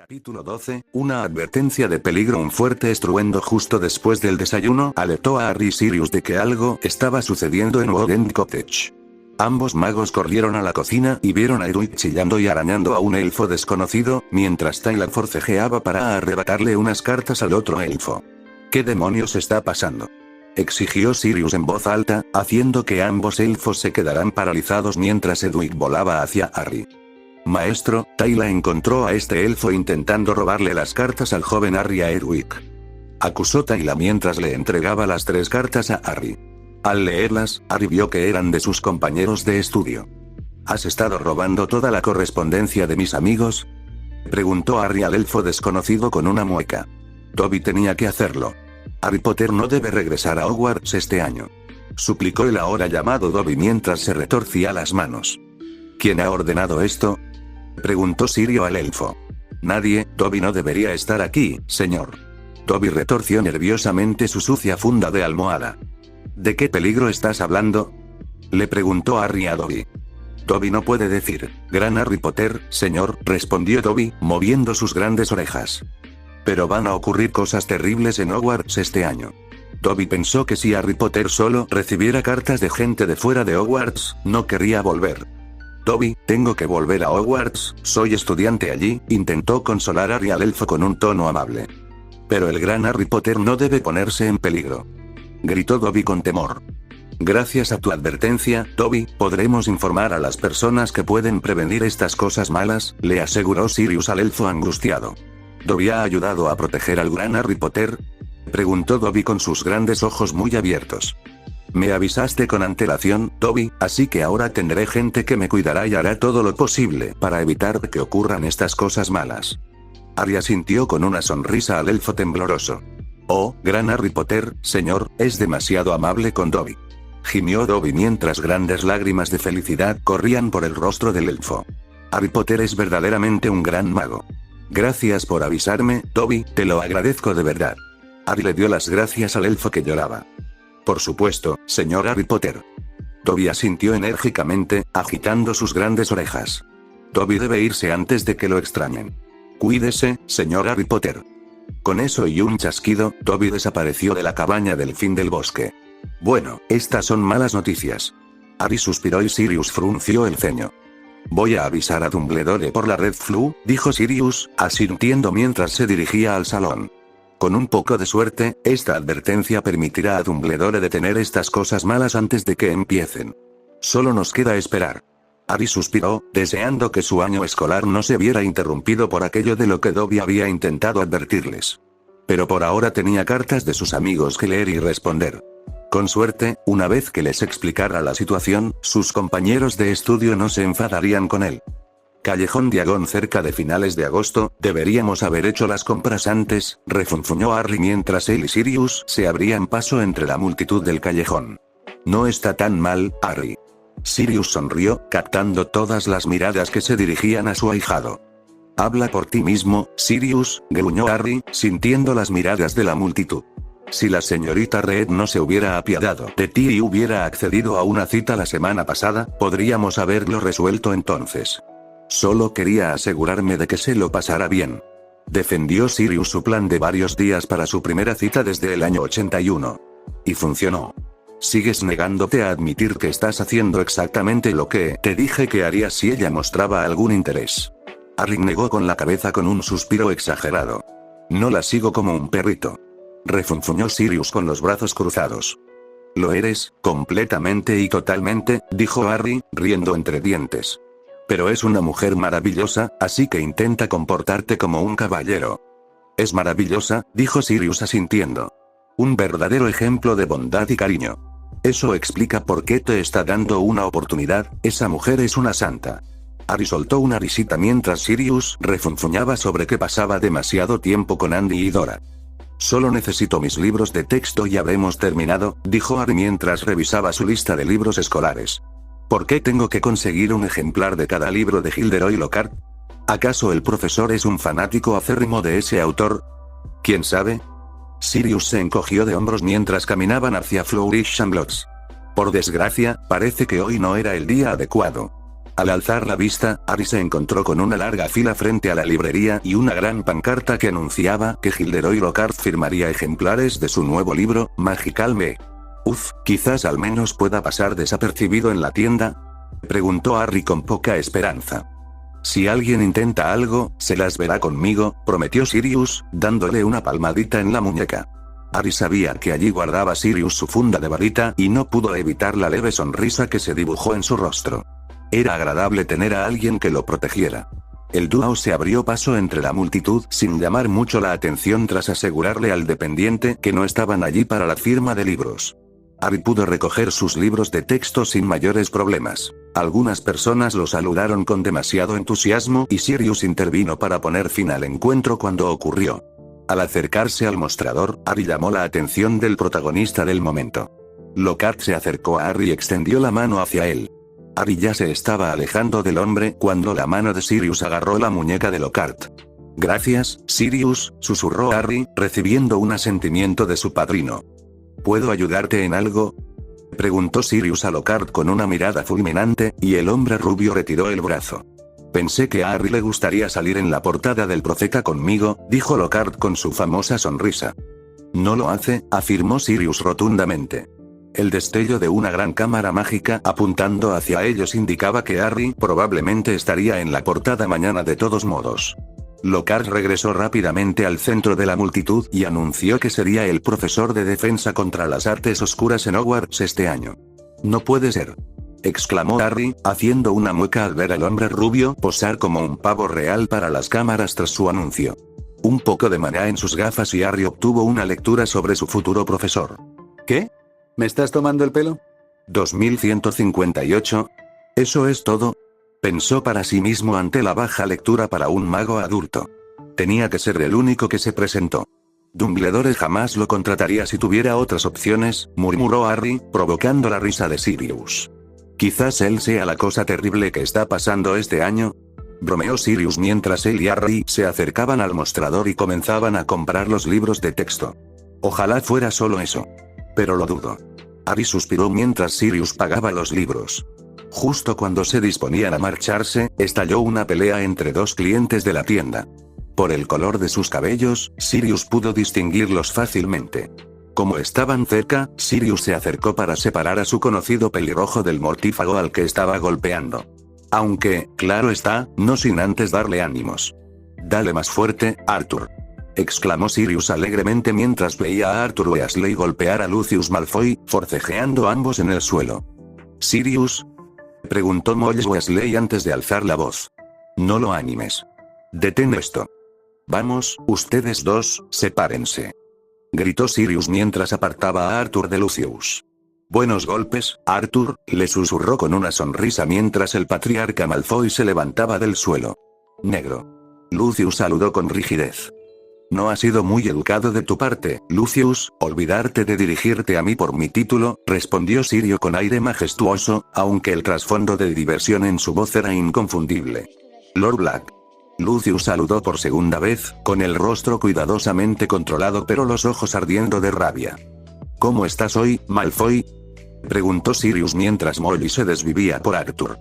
Capítulo 12, una advertencia de peligro. Un fuerte estruendo justo después del desayuno alertó a Harry y Sirius de que algo estaba sucediendo en Woodend Cottage. Ambos magos corrieron a la cocina y vieron a Edwig chillando y arañando a un elfo desconocido, mientras Tyler forcejeaba para arrebatarle unas cartas al otro elfo. ¿Qué demonios está pasando?, exigió Sirius en voz alta, haciendo que ambos elfos se quedaran paralizados mientras Edwig volaba hacia Harry. Maestro, Tyler encontró a este elfo intentando robarle las cartas al joven Harry a Edwig, acusó Tyler mientras le entregaba las 3 cartas a Harry. Al leerlas, Harry vio que eran de sus compañeros de estudio. ¿Has estado robando toda la correspondencia de mis amigos?, preguntó Harry al elfo desconocido con una mueca. Dobby tenía que hacerlo. Harry Potter no debe regresar a Hogwarts este año, suplicó el ahora llamado Dobby mientras se retorcía las manos. ¿Quién ha ordenado esto?, preguntó Sirius al elfo. Nadie. Dobby no debería estar aquí, señor. Dobby retorció nerviosamente su sucia funda de almohada. ¿De qué peligro estás hablando?, le preguntó Harry a Dobby. Dobby no puede decir, gran Harry Potter, señor, respondió Dobby, moviendo sus grandes orejas. Pero van a ocurrir cosas terribles en Hogwarts este año. Dobby pensó que si Harry Potter solo recibiera cartas de gente de fuera de Hogwarts, no querría volver. Dobby, tengo que volver a Hogwarts, soy estudiante allí, intentó consolar Harry al elfo con un tono amable. Pero el gran Harry Potter no debe ponerse en peligro, gritó Dobby con temor. Gracias a tu advertencia, Dobby, podremos informar a las personas que pueden prevenir estas cosas malas, le aseguró Sirius al elfo angustiado. ¿Dobby ha ayudado a proteger al gran Harry Potter?, preguntó Dobby con sus grandes ojos muy abiertos. Me avisaste con antelación, Dobby, así que ahora tendré gente que me cuidará y hará todo lo posible para evitar que ocurran estas cosas malas. Harry asintió con una sonrisa al elfo tembloroso. Oh, gran Harry Potter, señor, es demasiado amable con Dobby, gimió Dobby mientras grandes lágrimas de felicidad corrían por el rostro del elfo. Harry Potter es verdaderamente un gran mago. Gracias por avisarme, Dobby, te lo agradezco de verdad. Harry le dio las gracias al elfo que lloraba. Por supuesto, señor Harry Potter. Dobby asintió enérgicamente, agitando sus grandes orejas. Dobby debe irse antes de que lo extrañen. Cuídese, señor Harry Potter. Con eso y un chasquido, Dobby desapareció de la cabaña del fin del bosque. Bueno, estas son malas noticias. Harry suspiró y Sirius frunció el ceño. Voy a avisar a Dumbledore por la Red Flu, dijo Sirius, asintiendo mientras se dirigía al salón. Con un poco de suerte, esta advertencia permitirá a Dumbledore detener estas cosas malas antes de que empiecen. Solo nos queda esperar. Harry suspiró, deseando que su año escolar no se viera interrumpido por aquello de lo que Dobby había intentado advertirles. Pero por ahora tenía cartas de sus amigos que leer y responder. Con suerte, una vez que les explicara la situación, sus compañeros de estudio no se enfadarían con él. Callejón Diagon cerca de finales de agosto, deberíamos haber hecho las compras antes, refunfuñó Harry mientras él y Sirius se abrían paso entre la multitud del callejón. No está tan mal, Harry. Sirius sonrió, captando todas las miradas que se dirigían a su ahijado. Habla por ti mismo, Sirius, gruñó Harry, sintiendo las miradas de la multitud. Si la señorita Reed no se hubiera apiadado de ti y hubiera accedido a una cita la semana pasada, podríamos haberlo resuelto entonces. Solo quería asegurarme de que se lo pasara bien. Defendió Sirius su plan de varios días para su primera cita desde el año 81. Y funcionó. Sigues negándote a admitir que estás haciendo exactamente lo que te dije que harías si ella mostraba algún interés. Harry negó con la cabeza con un suspiro exagerado. No la sigo como un perrito, refunfuñó Sirius con los brazos cruzados. Lo eres, completamente y totalmente, dijo Harry, riendo entre dientes. Pero es una mujer maravillosa, así que intenta comportarte como un caballero. Es maravillosa, dijo Sirius asintiendo. Un verdadero ejemplo de bondad y cariño. Eso explica por qué te está dando una oportunidad, esa mujer es una santa. Harry soltó una risita mientras Sirius refunfuñaba sobre que pasaba demasiado tiempo con Andy y Dora. Solo necesito mis libros de texto y habremos terminado, dijo Harry mientras revisaba su lista de libros escolares. ¿Por qué tengo que conseguir un ejemplar de cada libro de Gilderoy Lockhart? ¿Acaso el profesor es un fanático acérrimo de ese autor? ¿Quién sabe? Sirius se encogió de hombros mientras caminaban hacia Flourish and Blotts. Por desgracia, parece que hoy no era el día adecuado. Al alzar la vista, Harry se encontró con una larga fila frente a la librería y una gran pancarta que anunciaba que Gilderoy Lockhart firmaría ejemplares de su nuevo libro, Magical Me. Quizás al menos pueda pasar desapercibido en la tienda, preguntó Harry con poca esperanza. Si alguien intenta algo, se las verá conmigo, prometió Sirius, dándole una palmadita en la muñeca. Harry sabía que allí guardaba Sirius su funda de varita y no pudo evitar la leve sonrisa que se dibujó en su rostro. Era agradable tener a alguien que lo protegiera. El dúo se abrió paso entre la multitud sin llamar mucho la atención tras asegurarle al dependiente que no estaban allí para la firma de libros. Harry pudo recoger sus libros de texto sin mayores problemas. Algunas personas lo saludaron con demasiado entusiasmo y Sirius intervino para poner fin al encuentro cuando ocurrió. Al acercarse al mostrador, Harry llamó la atención del protagonista del momento. Lockhart se acercó a Harry y extendió la mano hacia él. Harry ya se estaba alejando del hombre cuando la mano de Sirius agarró la muñeca de Lockhart. Gracias, Sirius, susurró Harry, recibiendo un asentimiento de su padrino. ¿Puedo ayudarte en algo?, preguntó Sirius a Lockhart con una mirada fulminante, y el hombre rubio retiró el brazo. Pensé que a Harry le gustaría salir en la portada del Profeta conmigo, dijo Lockhart con su famosa sonrisa. No lo hace, afirmó Sirius rotundamente. El destello de una gran cámara mágica apuntando hacia ellos indicaba que Harry probablemente estaría en la portada mañana de todos modos. Lockhart regresó rápidamente al centro de la multitud y anunció que sería el profesor de defensa contra las artes oscuras en Hogwarts este año. No puede ser, exclamó Harry, haciendo una mueca al ver al hombre rubio posar como un pavo real para las cámaras tras su anuncio. Un poco de maná en sus gafas y Harry obtuvo una lectura sobre su futuro profesor. ¿Qué? ¿Me estás tomando el pelo? 2158. ¿Eso es todo?, pensó para sí mismo ante la baja lectura para un mago adulto. Tenía que ser el único que se presentó. Dumbledore jamás lo contrataría si tuviera otras opciones, murmuró Harry, provocando la risa de Sirius. Quizás él sea la cosa terrible que está pasando este año, bromeó Sirius mientras él y Harry se acercaban al mostrador y comenzaban a comprar los libros de texto. Ojalá fuera solo eso. Pero lo dudo. Harry suspiró mientras Sirius pagaba los libros. Justo cuando se disponían a marcharse, estalló una pelea entre dos clientes de la tienda. Por el color de sus cabellos, Sirius pudo distinguirlos fácilmente. Como estaban cerca, Sirius se acercó para separar a su conocido pelirrojo del mortífago al que estaba golpeando. Aunque, claro está, no sin antes darle ánimos. «Dale más fuerte, Arthur», exclamó Sirius alegremente mientras veía a Arthur Weasley golpear a Lucius Malfoy, forcejeando ambos en el suelo. «¿Sirius?», preguntó Molly Weasley antes de alzar la voz. «No lo animes. Detén esto. Vamos, ustedes dos, sepárense», gritó Sirius mientras apartaba a Arthur de Lucius. «Buenos golpes, Arthur», le susurró con una sonrisa mientras el patriarca Malfoy se levantaba del suelo. «Negro». Lucius saludó con rigidez. «No ha sido muy educado de tu parte, Lucius, olvidarte de dirigirte a mí por mi título», respondió Sirius con aire majestuoso, aunque el trasfondo de diversión en su voz era inconfundible. «Lord Black». Lucius saludó por segunda vez, con el rostro cuidadosamente controlado pero los ojos ardiendo de rabia. «¿Cómo estás hoy, Malfoy?», preguntó Sirius mientras Molly se desvivía por Arthur.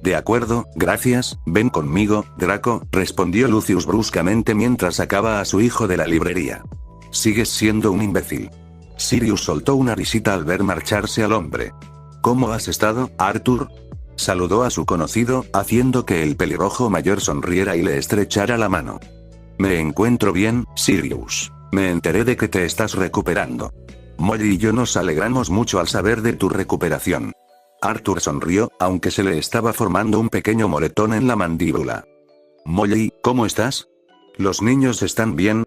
«De acuerdo, gracias, ven conmigo, Draco», respondió Lucius bruscamente mientras sacaba a su hijo de la librería. «Sigues siendo un imbécil». Sirius soltó una risita al ver marcharse al hombre. «¿Cómo has estado, Arthur?», saludó a su conocido, haciendo que el pelirrojo mayor sonriera y le estrechara la mano. «Me encuentro bien, Sirius. Me enteré de que te estás recuperando. Molly y yo nos alegramos mucho al saber de tu recuperación». Arthur sonrió, aunque se le estaba formando un pequeño moretón en la mandíbula. «Molly, ¿cómo estás? ¿Los niños están bien?»,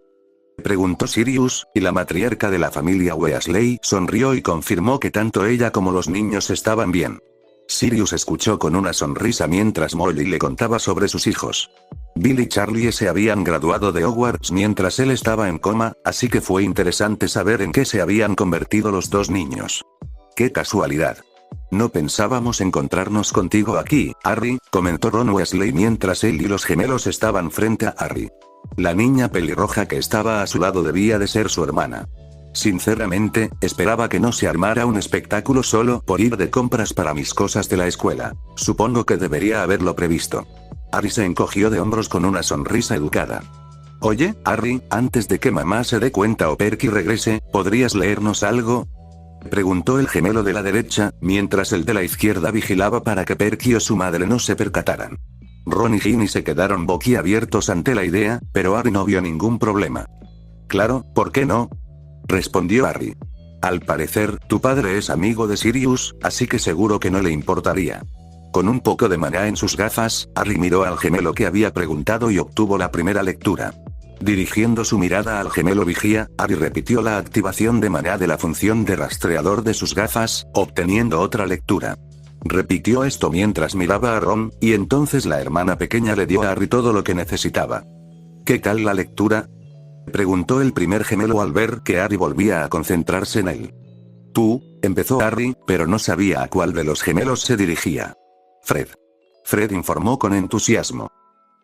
preguntó Sirius, y la matriarca de la familia Weasley sonrió y confirmó que tanto ella como los niños estaban bien. Sirius escuchó con una sonrisa mientras Molly le contaba sobre sus hijos. Bill y Charlie se habían graduado de Hogwarts mientras él estaba en coma, así que fue interesante saber en qué se habían convertido los dos niños. «Qué casualidad. No pensábamos encontrarnos contigo aquí, Harry», comentó Ron Weasley mientras él y los gemelos estaban frente a Harry. La niña pelirroja que estaba a su lado debía de ser su hermana. Sinceramente, esperaba que no se armara un espectáculo solo por ir de compras para mis cosas de la escuela. Supongo que debería haberlo previsto. Harry se encogió de hombros con una sonrisa educada. Oye, Harry, antes de que mamá se dé cuenta o Perky regrese, ¿podrías leernos algo? Preguntó el gemelo de la derecha, mientras el de la izquierda vigilaba para que Perky o su madre no se percataran. Ron y Ginny se quedaron boquiabiertos ante la idea, pero Harry no vio ningún problema. Claro, ¿por qué no? Respondió Harry. Al parecer, tu padre es amigo de Sirius, así que seguro que no le importaría. Con un poco de maná en sus gafas, Harry miró al gemelo que había preguntado y obtuvo la primera lectura. Dirigiendo su mirada al gemelo vigía, Harry repitió la activación de maná de la función de rastreador de sus gafas, obteniendo otra lectura. Repitió esto mientras miraba a Ron, y entonces la hermana pequeña le dio a Harry todo lo que necesitaba. ¿Qué tal la lectura? Preguntó el primer gemelo al ver que Harry volvía a concentrarse en él. Tú, empezó Harry, pero no sabía a cuál de los gemelos se dirigía. Fred. Fred informó con entusiasmo.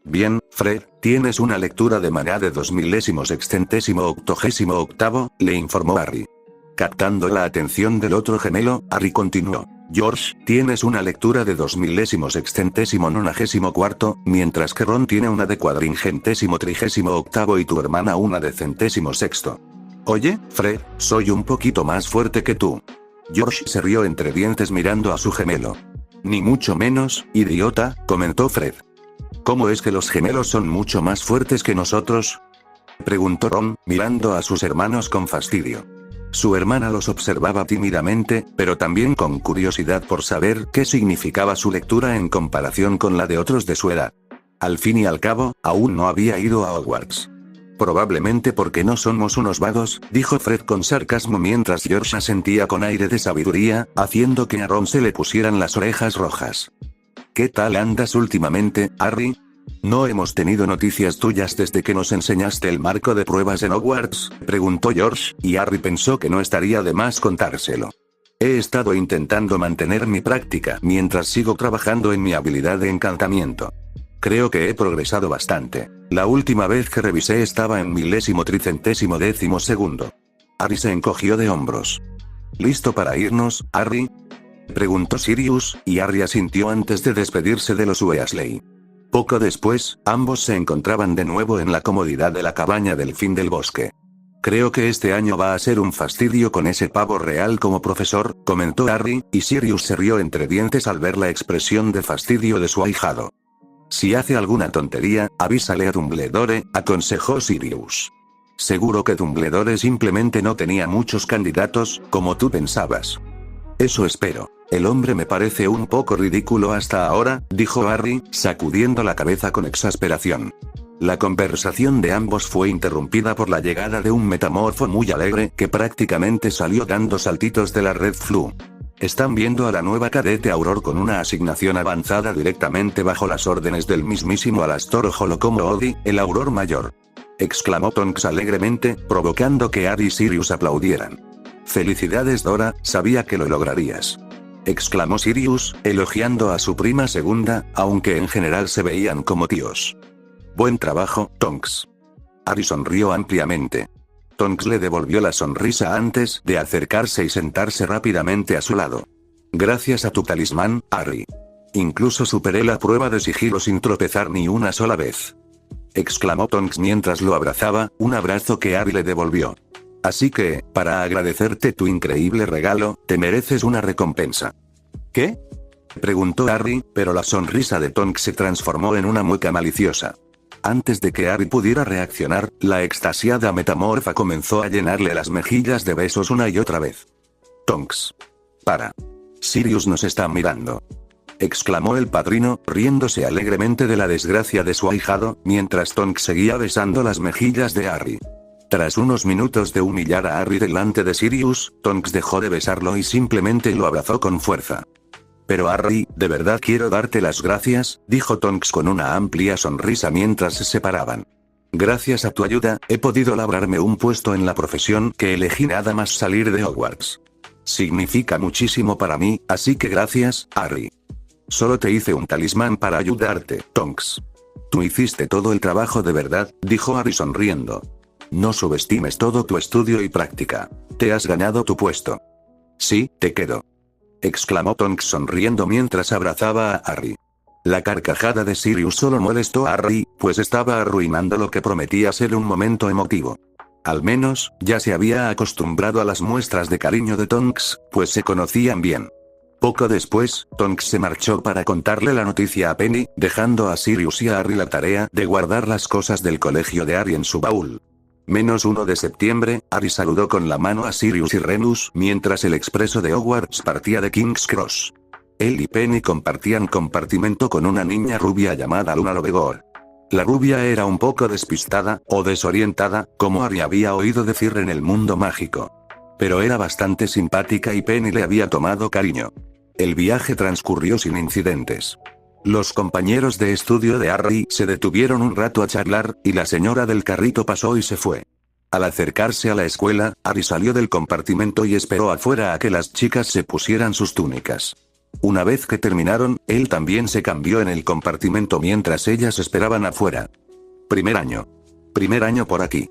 Bien, Fred, tienes una lectura de maná de 2000-88, le informó Harry. Captando la atención del otro gemelo, Harry continuó. George, tienes una lectura de 2000-694, mientras que Ron tiene una de 438 y tu hermana una de 106. Oye, Fred, soy un poquito más fuerte que tú. George se rió entre dientes mirando a su gemelo. Ni mucho menos, idiota, comentó Fred. ¿Cómo es que los gemelos son mucho más fuertes que nosotros? Preguntó Ron, mirando a sus hermanos con fastidio. Su hermana los observaba tímidamente, pero también con curiosidad por saber qué significaba su lectura en comparación con la de otros de su edad. Al fin y al cabo, aún no había ido a Hogwarts. Probablemente porque no somos unos vagos, dijo Fred con sarcasmo mientras George asentía con aire de sabiduría, haciendo que a Ron se le pusieran las orejas rojas. ¿Qué tal andas últimamente, Harry? ¿No hemos tenido noticias tuyas desde que nos enseñaste el marco de pruebas en Hogwarts? Preguntó George, y Harry pensó que no estaría de más contárselo. He estado intentando mantener mi práctica mientras sigo trabajando en mi habilidad de encantamiento. Creo que he progresado bastante. La última vez que revisé estaba en 1000-310. Harry se encogió de hombros. ¿Listo para irnos, Harry? Preguntó Sirius, y Harry asintió antes de despedirse de los Weasley. Poco después, ambos se encontraban de nuevo en la comodidad de la cabaña del fin del bosque. Creo que este año va a ser un fastidio con ese pavo real como profesor, comentó Harry, y Sirius se rió entre dientes al ver la expresión de fastidio de su ahijado. Si hace alguna tontería, avísale a Dumbledore, aconsejó Sirius. Seguro que Dumbledore simplemente no tenía muchos candidatos, como tú pensabas. Eso espero. El hombre me parece un poco ridículo hasta ahora, dijo Harry, sacudiendo la cabeza con exasperación. La conversación de ambos fue interrumpida por la llegada de un metamorfo muy alegre que prácticamente salió dando saltitos de la Red Flu. Están viendo a la nueva cadete Auror con una asignación avanzada directamente bajo las órdenes del mismísimo Alastor Holocomo-Odi, el Auror Mayor. Exclamó Tonks alegremente, provocando que Harry y Sirius aplaudieran. Felicidades Dora, sabía que lo lograrías. Exclamó Sirius, elogiando a su prima segunda, aunque en general se veían como tíos. Buen trabajo, Tonks. Harry sonrió ampliamente. Tonks le devolvió la sonrisa antes de acercarse y sentarse rápidamente a su lado. Gracias a tu talismán, Harry. Incluso superé la prueba de sigilo sin tropezar ni una sola vez. Exclamó Tonks mientras lo abrazaba, un abrazo que Harry le devolvió. Así que, para agradecerte tu increíble regalo, te mereces una recompensa. ¿Qué? Preguntó Harry, pero la sonrisa de Tonks se transformó en una mueca maliciosa. Antes de que Harry pudiera reaccionar, la extasiada metamorfa comenzó a llenarle las mejillas de besos una y otra vez. Tonks. Para. Sirius nos está mirando. Exclamó el padrino, riéndose alegremente de la desgracia de su ahijado, mientras Tonks seguía besando las mejillas de Harry. Tras unos minutos de humillar a Harry delante de Sirius, Tonks dejó de besarlo y simplemente lo abrazó con fuerza. Pero Harry, de verdad quiero darte las gracias, dijo Tonks con una amplia sonrisa mientras se separaban. Gracias a tu ayuda, he podido labrarme un puesto en la profesión que elegí nada más salir de Hogwarts. Significa muchísimo para mí, así que gracias, Harry. Solo te hice un talismán para ayudarte, Tonks. Tú hiciste todo el trabajo de verdad, dijo Harry sonriendo. No subestimes todo tu estudio y práctica. Te has ganado tu puesto. Sí, te quedo. Exclamó Tonks sonriendo mientras abrazaba a Harry. La carcajada de Sirius solo molestó a Harry, pues estaba arruinando lo que prometía ser un momento emotivo. Al menos, ya se había acostumbrado a las muestras de cariño de Tonks, pues se conocían bien. Poco después, Tonks se marchó para contarle la noticia a Penny, dejando a Sirius y a Harry la tarea de guardar las cosas del colegio de Harry en su baúl. -1 de septiembre, Harry saludó con la mano a Sirius y Remus mientras el expreso de Hogwarts partía de King's Cross. Él y Penny compartían compartimento con una niña rubia llamada Luna Lovegood. La rubia era un poco despistada, o desorientada, como Harry había oído decir en el mundo mágico. Pero era bastante simpática y Penny le había tomado cariño. El viaje transcurrió sin incidentes. Los compañeros de estudio de Harry se detuvieron un rato a charlar, y la señora del carrito pasó y se fue. Al acercarse a la escuela, Harry salió del compartimento y esperó afuera a que las chicas se pusieran sus túnicas. Una vez que terminaron, él también se cambió en el compartimento mientras ellas esperaban afuera. Primer año por aquí.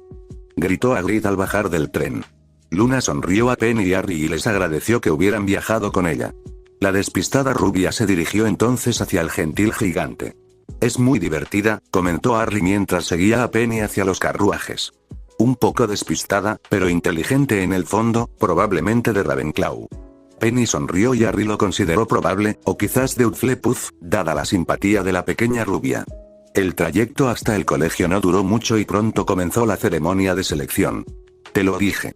Gritó Hagrid al bajar del tren. Luna sonrió a Penny y Harry y les agradeció que hubieran viajado con ella. La despistada rubia se dirigió entonces hacia el gentil gigante. Es muy divertida, comentó Harry mientras seguía a Penny hacia los carruajes. Un poco despistada, pero inteligente en el fondo, probablemente de Ravenclaw. Penny sonrió y Harry lo consideró probable, o quizás de Hufflepuff, dada la simpatía de la pequeña rubia. El trayecto hasta el colegio no duró mucho y pronto comenzó la ceremonia de selección. Te lo dije.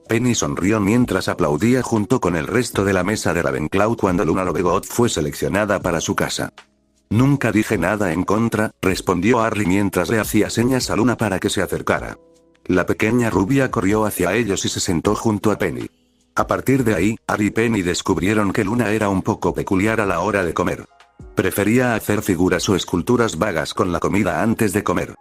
Penny sonrió mientras aplaudía junto con el resto de la mesa de Ravenclaw cuando Luna Lovegood fue seleccionada para su casa. Nunca dije nada en contra, respondió Harry mientras le hacía señas a Luna para que se acercara. La pequeña rubia corrió hacia ellos y se sentó junto a Penny. A partir de ahí, Harry y Penny descubrieron que Luna era un poco peculiar a la hora de comer. Prefería hacer figuras o esculturas vagas con la comida antes de comer.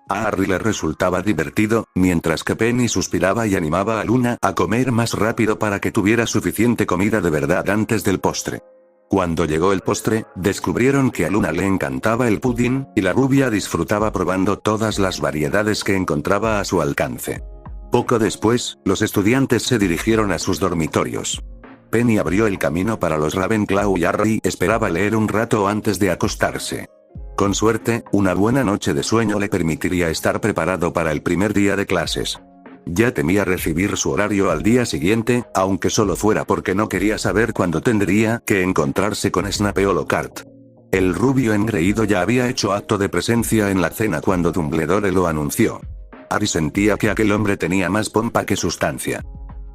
A Harry le resultaba divertido, mientras que Penny suspiraba y animaba a Luna a comer más rápido para que tuviera suficiente comida de verdad antes del postre. Cuando llegó el postre, descubrieron que a Luna le encantaba el pudín, y la rubia disfrutaba probando todas las variedades que encontraba a su alcance. Poco después, los estudiantes se dirigieron a sus dormitorios. Penny abrió el camino para los Ravenclaw y Harry esperaba leer un rato antes de acostarse. Con suerte, una buena noche de sueño le permitiría estar preparado para el primer día de clases. Ya temía recibir su horario al día siguiente, aunque solo fuera porque no quería saber cuándo tendría que encontrarse con Snape o Lockhart. El rubio engreído ya había hecho acto de presencia en la cena cuando Dumbledore lo anunció. Harry sentía que aquel hombre tenía más pompa que sustancia.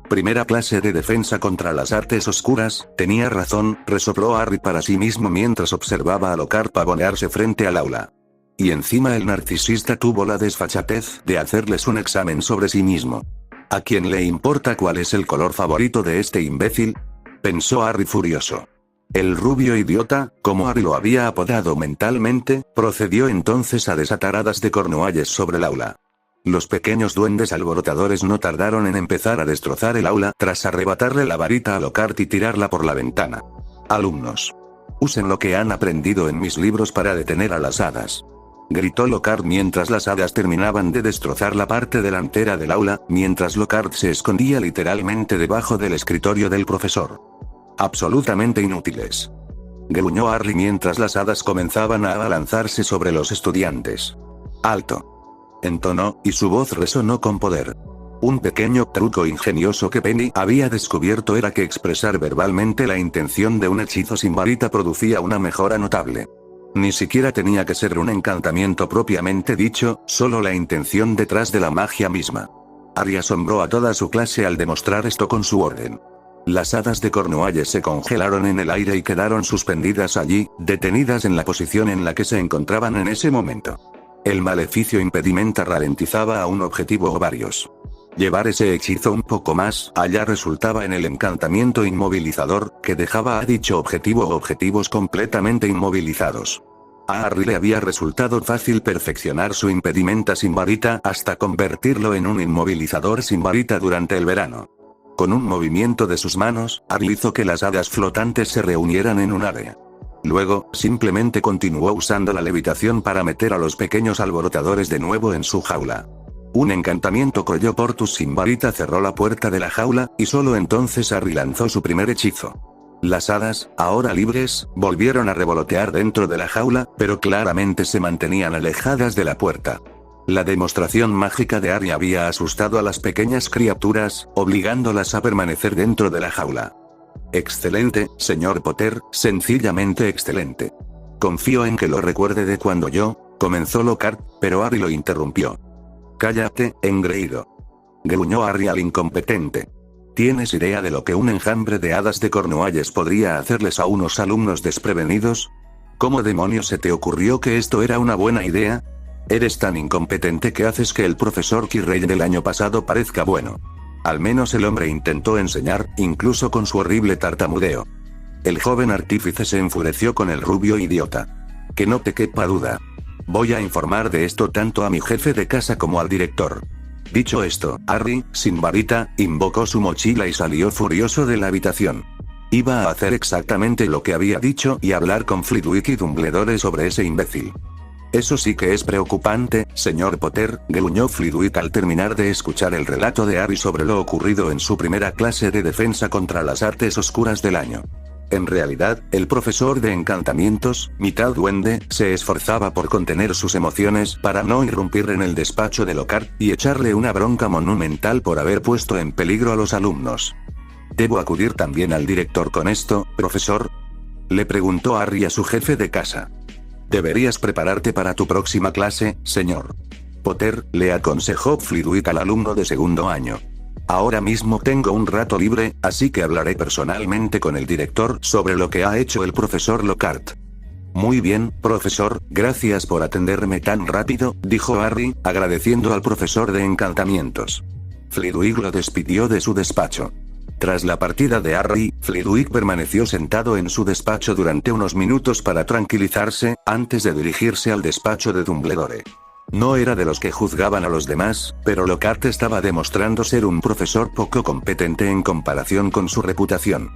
Primera clase de defensa contra las artes oscuras, tenía razón, resopló Harry para sí mismo mientras observaba a Lockhart pavonearse frente al aula. Y encima el narcisista tuvo la desfachatez de hacerles un examen sobre sí mismo. ¿A quién le importa cuál es el color favorito de este imbécil?, pensó Harry furioso. El rubio idiota, como Harry lo había apodado mentalmente, procedió entonces a desatar hadas de Cornualles sobre el aula. Los pequeños duendes alborotadores no tardaron en empezar a destrozar el aula tras arrebatarle la varita a Lockhart y tirarla por la ventana. Alumnos. Usen lo que han aprendido en mis libros para detener a las hadas. Gritó Lockhart mientras las hadas terminaban de destrozar la parte delantera del aula, mientras Lockhart se escondía literalmente debajo del escritorio del profesor. Absolutamente inútiles. Gruñó Harry mientras las hadas comenzaban a abalanzarse sobre los estudiantes. Alto. Entonó, y su voz resonó con poder. Un pequeño truco ingenioso que Penny había descubierto era que expresar verbalmente la intención de un hechizo sin varita producía una mejora notable. Ni siquiera tenía que ser un encantamiento propiamente dicho, solo la intención detrás de la magia misma. Harry asombró a toda su clase al demostrar esto con su orden. Las hadas de Cornualles se congelaron en el aire y quedaron suspendidas allí, detenidas en la posición en la que se encontraban en ese momento. El maleficio impedimenta ralentizaba a un objetivo o varios. Llevar ese hechizo un poco más allá resultaba en el encantamiento inmovilizador, que dejaba a dicho objetivo o objetivos completamente inmovilizados. A Harry le había resultado fácil perfeccionar su impedimenta sin varita hasta convertirlo en un inmovilizador sin varita durante el verano. Con un movimiento de sus manos, Harry hizo que las hadas flotantes se reunieran en un área. Luego, simplemente continuó usando la levitación para meter a los pequeños alborotadores de nuevo en su jaula. Un encantamiento Cryo Portus sin varita cerró la puerta de la jaula, y solo entonces Harry lanzó su primer hechizo. Las hadas, ahora libres, volvieron a revolotear dentro de la jaula, pero claramente se mantenían alejadas de la puerta. La demostración mágica de Harry había asustado a las pequeñas criaturas, obligándolas a permanecer dentro de la jaula. Excelente, señor Potter, sencillamente excelente. Confío en que lo recuerde de cuando yo, comenzó Lockhart, pero Harry lo interrumpió. Cállate, engreído. Gruñó Harry al incompetente. ¿Tienes idea de lo que un enjambre de hadas de Cornualles podría hacerles a unos alumnos desprevenidos? ¿Cómo demonios se te ocurrió que esto era una buena idea? Eres tan incompetente que haces que el profesor Quirrell del año pasado parezca bueno. Al menos el hombre intentó enseñar, incluso con su horrible tartamudeo. El joven artífice se enfureció con el rubio idiota. Que no te quepa duda. Voy a informar de esto tanto a mi jefe de casa como al director. Dicho esto, Harry, sin varita, invocó su mochila y salió furioso de la habitación. Iba a hacer exactamente lo que había dicho y hablar con Flitwick y Dumbledore sobre ese imbécil. Eso sí que es preocupante, señor Potter, gruñó Flitwick al terminar de escuchar el relato de Harry sobre lo ocurrido en su primera clase de defensa contra las artes oscuras del año. En realidad, el profesor de encantamientos, mitad duende, se esforzaba por contener sus emociones para no irrumpir en el despacho de Lockhart y echarle una bronca monumental por haber puesto en peligro a los alumnos. ¿Debo acudir también al director con esto, profesor?, le preguntó Harry a su jefe de casa. Deberías prepararte para tu próxima clase, señor Potter, le aconsejó Flitwick al alumno de segundo año. Ahora mismo tengo un rato libre, así que hablaré personalmente con el director sobre lo que ha hecho el profesor Lockhart. Muy bien, profesor, gracias por atenderme tan rápido, dijo Harry, agradeciendo al profesor de encantamientos. Flitwick lo despidió de su despacho. Tras la partida de Harry, Flitwick permaneció sentado en su despacho durante unos minutos para tranquilizarse, antes de dirigirse al despacho de Dumbledore. No era de los que juzgaban a los demás, pero Lockhart estaba demostrando ser un profesor poco competente en comparación con su reputación.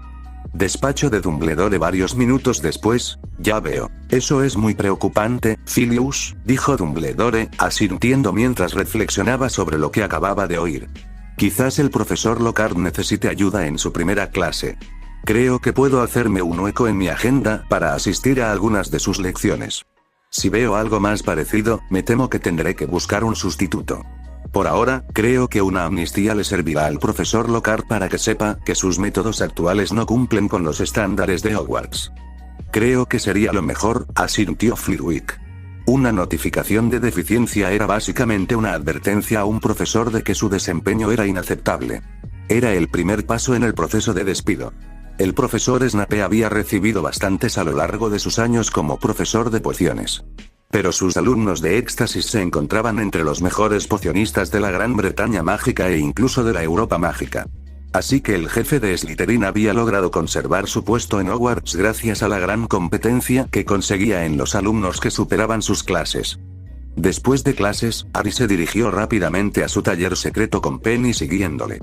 Despacho de Dumbledore varios minutos después. Ya veo. Eso es muy preocupante, Filius, dijo Dumbledore, asintiendo mientras reflexionaba sobre lo que acababa de oír. Quizás el profesor Lockhart necesite ayuda en su primera clase. Creo que puedo hacerme un hueco en mi agenda para asistir a algunas de sus lecciones. Si veo algo más parecido, me temo que tendré que buscar un sustituto. Por ahora, creo que una amnistía le servirá al profesor Lockhart para que sepa que sus métodos actuales no cumplen con los estándares de Hogwarts. Creo que sería lo mejor, asintió Flitwick. Una notificación de deficiencia era básicamente una advertencia a un profesor de que su desempeño era inaceptable. Era el primer paso en el proceso de despido. El profesor Snape había recibido bastantes a lo largo de sus años como profesor de pociones. Pero sus alumnos de éxtasis se encontraban entre los mejores pocionistas de la Gran Bretaña mágica e incluso de la Europa mágica. Así que el jefe de Slytherin había logrado conservar su puesto en Hogwarts gracias a la gran competencia que conseguía en los alumnos que superaban sus clases. Después de clases, Harry se dirigió rápidamente a su taller secreto con Penny siguiéndole.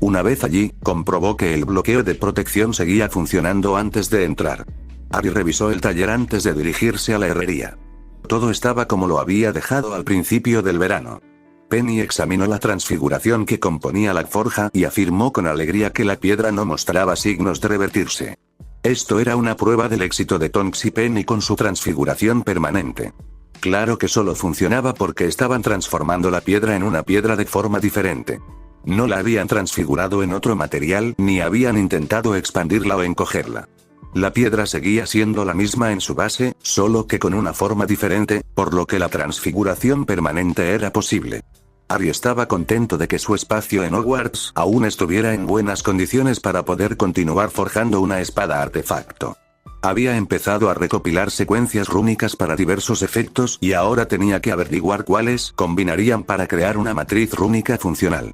Una vez allí, comprobó que el bloqueo de protección seguía funcionando antes de entrar. Harry revisó el taller antes de dirigirse a la herrería. Todo estaba como lo había dejado al principio del verano. Penny examinó la transfiguración que componía la forja y afirmó con alegría que la piedra no mostraba signos de revertirse. Esto era una prueba del éxito de Tonks y Penny con su transfiguración permanente. Claro que solo funcionaba porque estaban transformando la piedra en una piedra de forma diferente. No la habían transfigurado en otro material ni habían intentado expandirla o encogerla. La piedra seguía siendo la misma en su base, solo que con una forma diferente, por lo que la transfiguración permanente era posible. Harry estaba contento de que su espacio en Hogwarts aún estuviera en buenas condiciones para poder continuar forjando una espada artefacto. Había empezado a recopilar secuencias rúnicas para diversos efectos y ahora tenía que averiguar cuáles combinarían para crear una matriz rúnica funcional.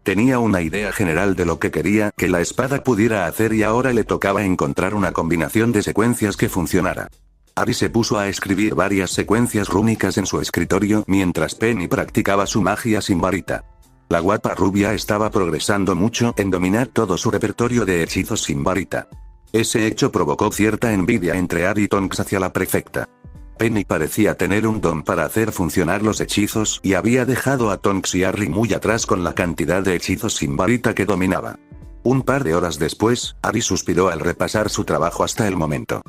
Tenía una idea general de lo que quería que la espada pudiera hacer y ahora le tocaba encontrar una combinación de secuencias que funcionara. Harry se puso a escribir varias secuencias rúnicas en su escritorio mientras Penny practicaba su magia sin varita. La guapa rubia estaba progresando mucho en dominar todo su repertorio de hechizos sin varita. Ese hecho provocó cierta envidia entre Harry y Tonks hacia la prefecta. Penny parecía tener un don para hacer funcionar los hechizos y había dejado a Tonks y Harry muy atrás con la cantidad de hechizos sin varita que dominaba. Un par de horas después, Harry suspiró al repasar su trabajo hasta el momento.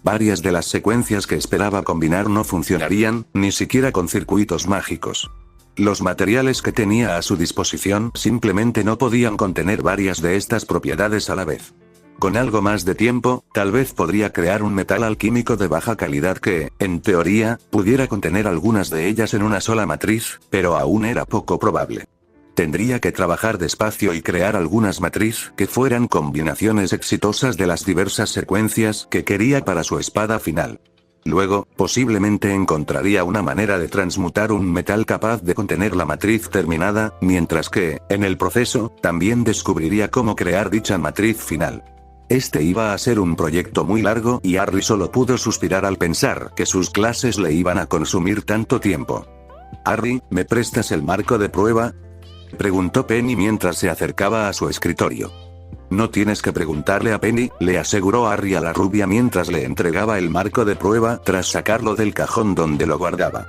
Varias de las secuencias que esperaba combinar no funcionarían, ni siquiera con circuitos mágicos. Los materiales que tenía a su disposición simplemente no podían contener varias de estas propiedades a la vez. Con algo más de tiempo, tal vez podría crear un metal alquímico de baja calidad que, en teoría, pudiera contener algunas de ellas en una sola matriz, pero aún era poco probable. Tendría que trabajar despacio y crear algunas matriz que fueran combinaciones exitosas de las diversas secuencias que quería para su espada final. Luego, posiblemente encontraría una manera de transmutar un metal capaz de contener la matriz terminada, mientras que, en el proceso, también descubriría cómo crear dicha matriz final. Este iba a ser un proyecto muy largo y Harry solo pudo suspirar al pensar que sus clases le iban a consumir tanto tiempo. «Harry, ¿me prestas el marco de prueba?», preguntó Penny mientras se acercaba a su escritorio. «No tienes que preguntarle a Penny», le aseguró Harry a la rubia mientras le entregaba el marco de prueba tras sacarlo del cajón donde lo guardaba.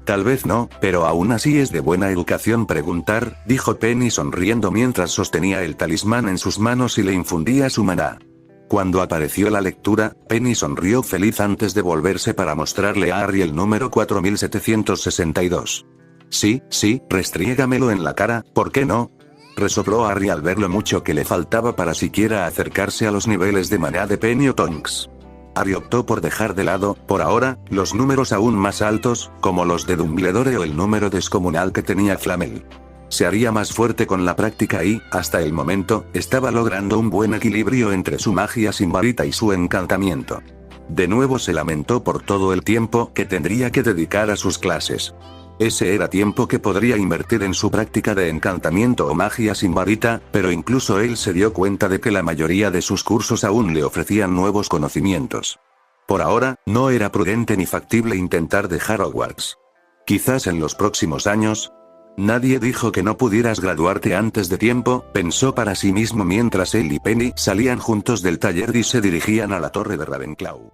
«Tal vez no, pero aún así es de buena educación preguntar», dijo Penny sonriendo mientras sostenía el talismán en sus manos y le infundía su maná. Cuando apareció la lectura, Penny sonrió feliz antes de volverse para mostrarle a Harry el número 4762. «Sí, restriégamelo en la cara, ¿por qué no?», resopló Harry al ver lo mucho que le faltaba para siquiera acercarse a los niveles de maná de Penny o Tonks. Harry optó por dejar de lado, por ahora, los números aún más altos, como los de Dumbledore o el número descomunal que tenía Flamel. Se haría más fuerte con la práctica y, hasta el momento, estaba logrando un buen equilibrio entre su magia sin varita y su encantamiento. De nuevo se lamentó por todo el tiempo que tendría que dedicar a sus clases. Ese era tiempo que podría invertir en su práctica de encantamiento o magia sin varita, pero incluso él se dio cuenta de que la mayoría de sus cursos aún le ofrecían nuevos conocimientos. Por ahora, no era prudente ni factible intentar dejar Hogwarts. Quizás en los próximos años. Nadie dijo que no pudieras graduarte antes de tiempo, pensó para sí mismo mientras él y Penny salían juntos del taller y se dirigían a la torre de Ravenclaw.